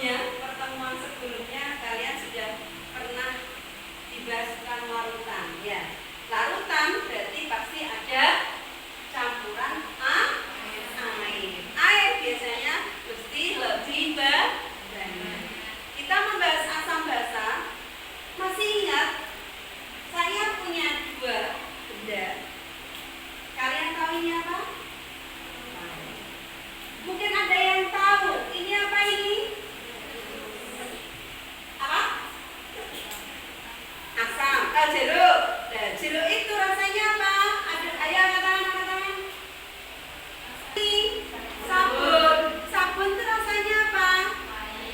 sebelumnya, pertemuan sebelumnya kalian sudah pernah dibahas tentang larutan, ya. Larutan berarti pasti ada campuran air. Air biasanya mesti lebih banyak. Kita membahas asam basa. Masih ingat? Saya punya dua benda. Kalian tahu ini apa? Mungkin ada yang tahu. Ini apa ini? Apa? Asam. Jeruk. Nah, jeruk itu rasanya apa? Ayo katakan. Sabun. Sabun itu rasanya apa?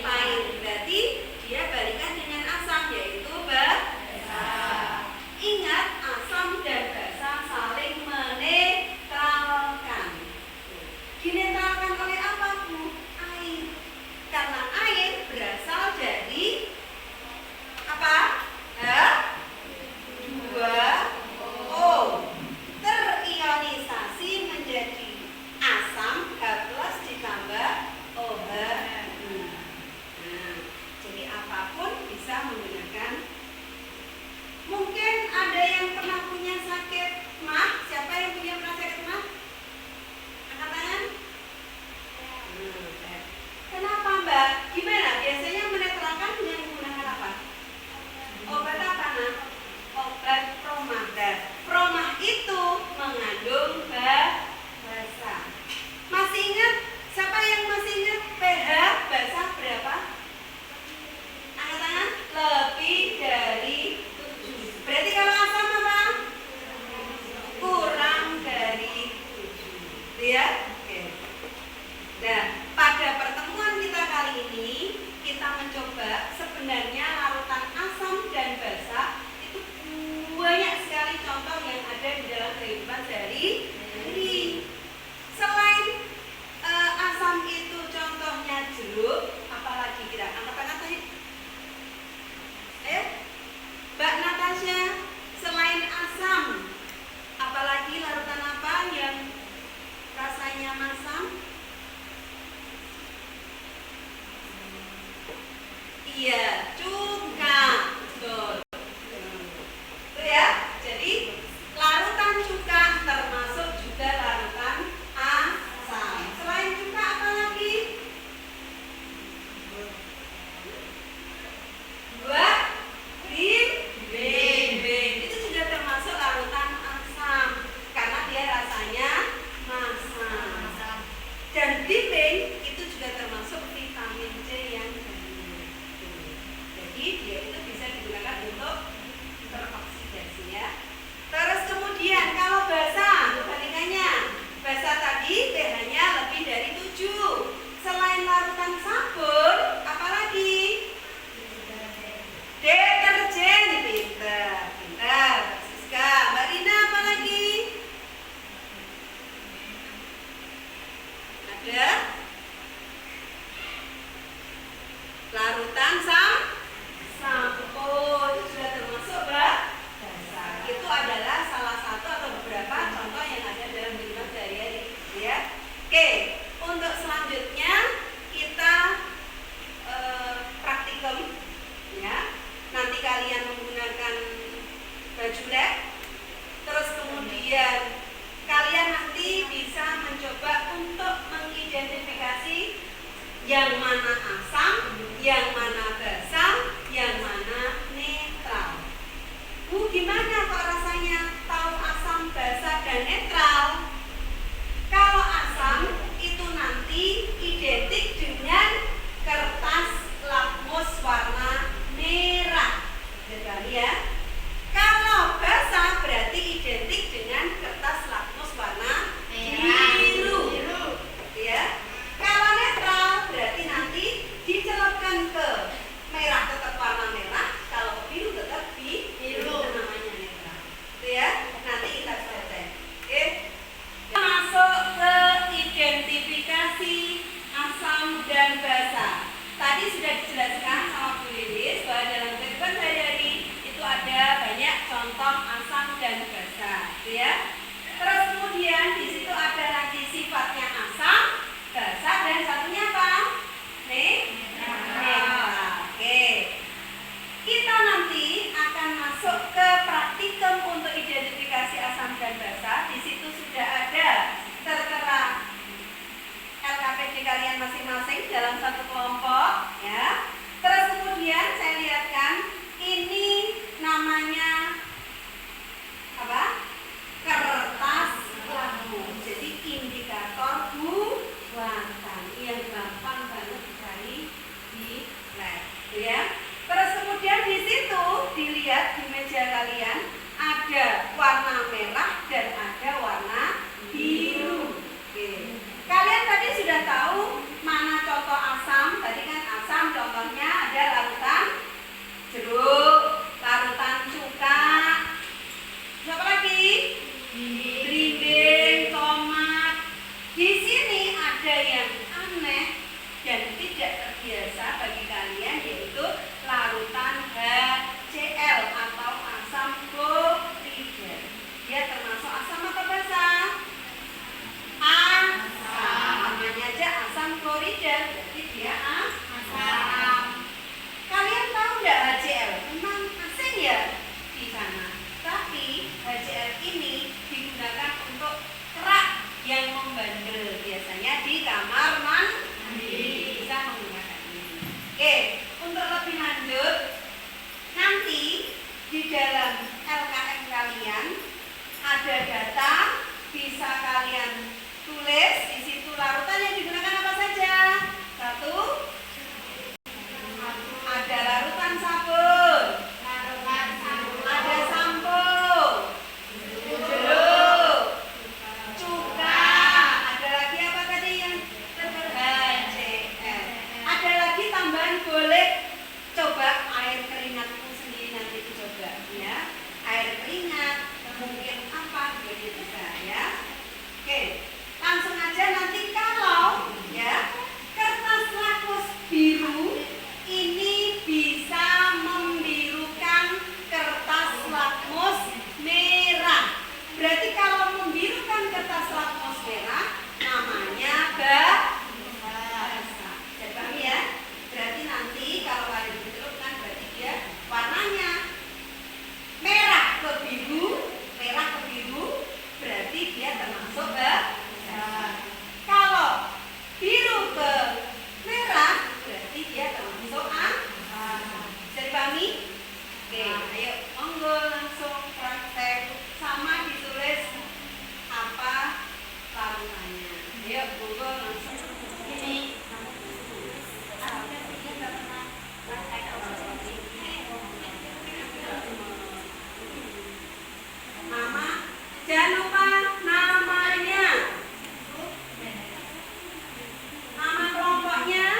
Pahit. Berarti dia balikan dengan asam, yaitu basa. Ingat, asam dan basa saling menetralkan. Dinetralkan oleh apa, Bu? Air. Karena air berasal dari apa? H2O. Terionisasi menjadi asam H+ ditambah OH. Nah, jadi apapun bisa menggunakan. Mungkin ada yang pernah punya sakit mah? Siapa yang pernah sakit mah? Angkat tangan. Kenapa, Mbak? Gimana? Biasanya menetralkan dengan menggunakan apa? Obat apa, Nak? Obat promah. Promah itu mengandung basa. Masih ingat? Siapa yang masih ingat pH basa berapa? Angkat tangan. Lebih dari 7. Berarti kalau asam apa? Kurang dari 7. Ya? Oke. Nah, pada pertemuan kita kali ini kita mencoba sebenarnya larutan asam dan basa itu banyak sekali contoh yang ada di dalam kehidupan sehari-hari. Selain asam itu contohnya jeruk, apalagi kira? Angkat tangan tadi. Ayo, Mbak Natasha, selain asam, apalagi larutan apa yang rasanya masam? Iya, cuka. Betul. Itu ya. Jadi larutan cuka termasuk juga larutan asam. Selain cuka apa lagi? Bimbing. Itu juga termasuk larutan asam karena dia rasanya masam. Dan bimbing itu juga termasuk vitamin C yang jadi dia itu bisa digunakan untuk teroksidasi, ya. Terus kemudian kalau basa, perbandingannya basa tadi pH-nya lebih dari 7. Selain larutan sabun, apalagi? Deterjen. Pintar. Siska. Mbak Rina, apalagi? Ada larutan sampo itu sudah termasuk basa. Itu adalah salah satu atau beberapa contoh yang ada dalam kehidupan sehari-hari, ya. Oke, untuk selanjutnya kita praktikum, ya. Nanti kalian menggunakan baju lab, terus kemudian kalian nanti bisa mencoba untuk mengidentifikasi yang mana asam, yang mana basa, yang mana netral. Bu, gimana kok rasanya tahu asam, basa, dan netral? Kalau asam itu nanti identik dengan kertas lakmus warna merah, ya. Kalau basa berarti identik dengan kertas lakmus warna biru, ya. Kalau netral berarti nanti dicelupkan ke merah tetap warna merah, kalau ke biru tetap biru, namanya netral. Itu ya. Nanti kita selesai. Oke. merah namanya basah. Jadi paham ya? Berarti nanti kalau kalian dicelupkan berarti dia warnanya merah ke biru, berarti dia termasuk basah. Kalau biru ke merah berarti dia termasuk basah. Bisa dipahami? Oke, ayo monggo langsung praktek sama ditulis apa larutannya. Ayo monggo langsung. Ini nama, jangan lupa namanya, nama kelompoknya.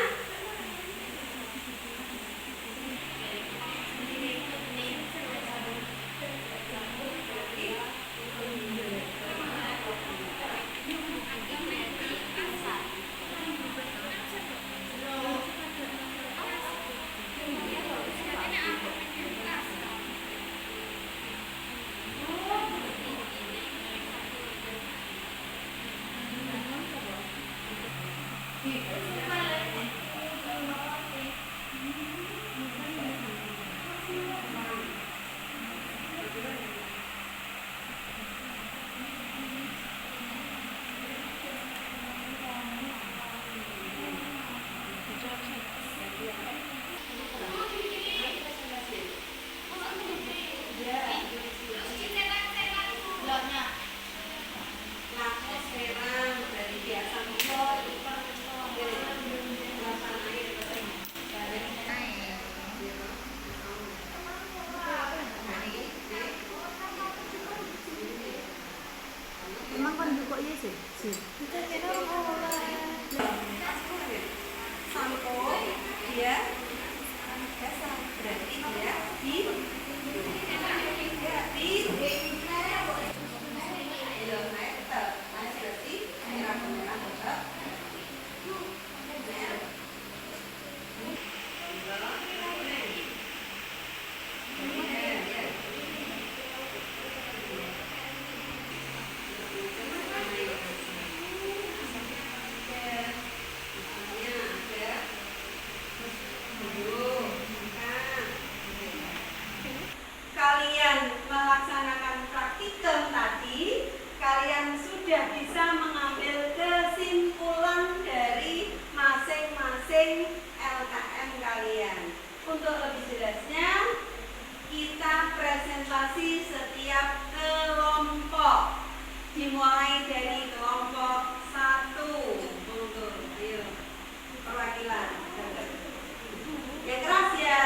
Emang kan juga iya sih. Sampo dia basah, berarti dia kalian melaksanakan praktikum tadi, kalian sudah bisa mengambil kesimpulan dari masing-masing LKM kalian. Untuk lebih jelasnya, kita presentasi setiap kelompok. Dimulai dari kelompok 1. Untuk ayo perwakilan. Yang keras ya.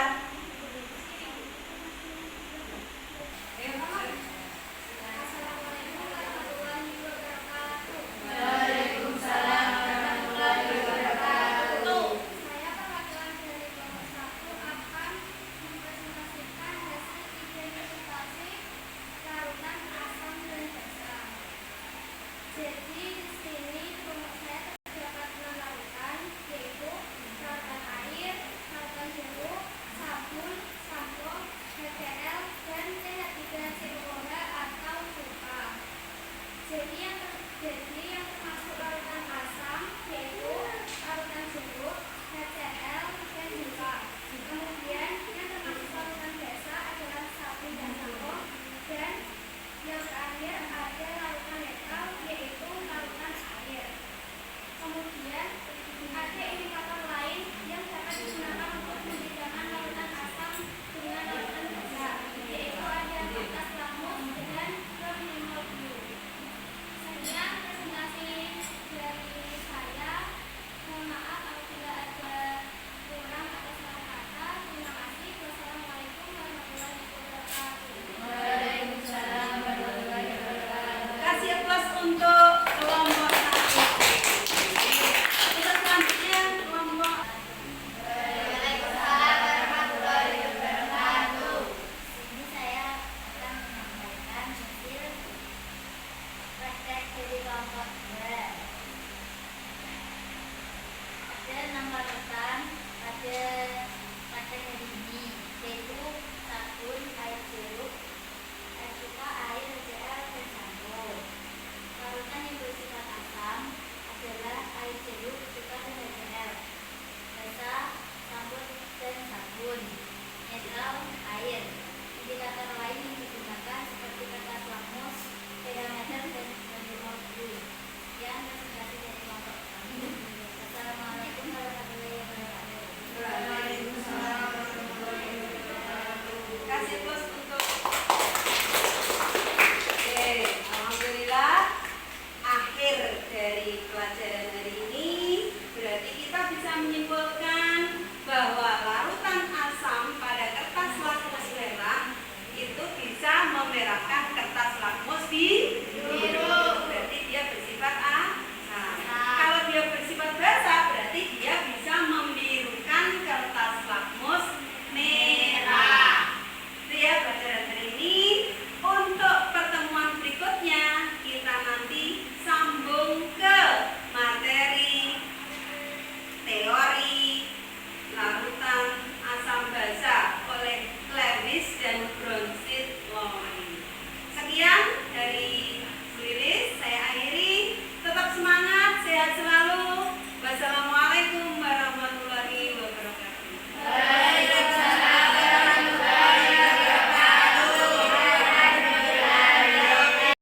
Kasih aplaus untuk